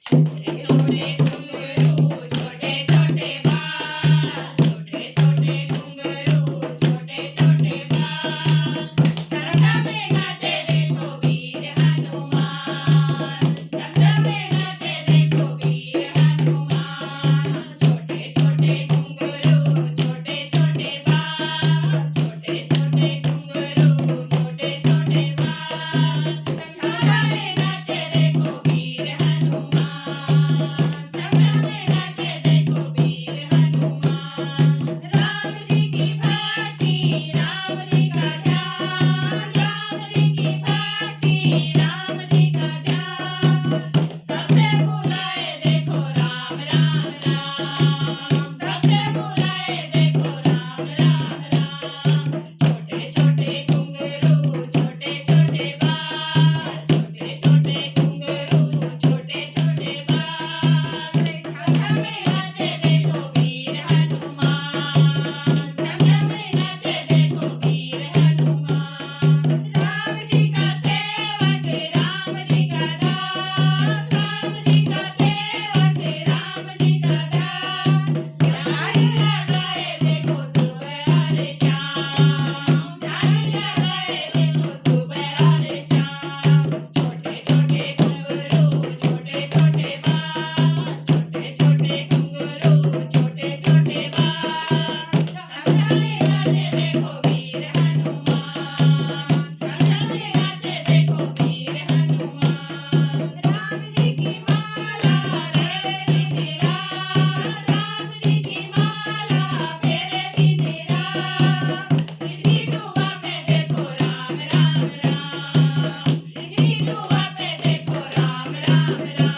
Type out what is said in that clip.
छोटे छोटे घुंघरू छोटे छोटे बाल छोटे छोटे घुंघरू छोटे छोटे बाल चंदा में नाचे देखो वीर हनुमान चंदा में नाचे देखो वीर हनुमान छोटे छोटे घुंघरू छोटे छोटे बाल छोटे छोटे घुंघरू छोटे छोटे बाल चंदा में नाचे देखो वीर हनुमान चंदा में नाचे देखो वीर हनुमान राम जी की भक्ति राम जी का ध्यान राम जी की भक्ति राम जी का ध्यान सबसे बुलाए देखो राम राम राम सबसे बुलाए देखो राम राम राम छोटे छोटे घुंघरू छोटे छोटे बाल छोटे छोटे घुंघरू छोटे छोटे बाल चंदा में नाचे देखो वीर हनुमान चंदा में नाचे देखो वीर हनुमान राम जी का सेवक राम जी का दास राम जी का सेवक राम जी का दास ध्यान लगाए देखो सुबह और शाम ध्यान लगाए देखो सुबह और शाम छोटे छोटे घुंघरू छोटे छोटे बाल छोटे छोटे घुंघरू छोटे छोटे बाल चंदा में नाचे देखो वीर हनुमान चंदा में नाचे देखो वीर हनुमान राम जी की माला रे दिन रात राम जी की माला फेरे दिन रात इसी जुबा पे देखो राम राम राम इसी जुबा पे देखो राम राम राम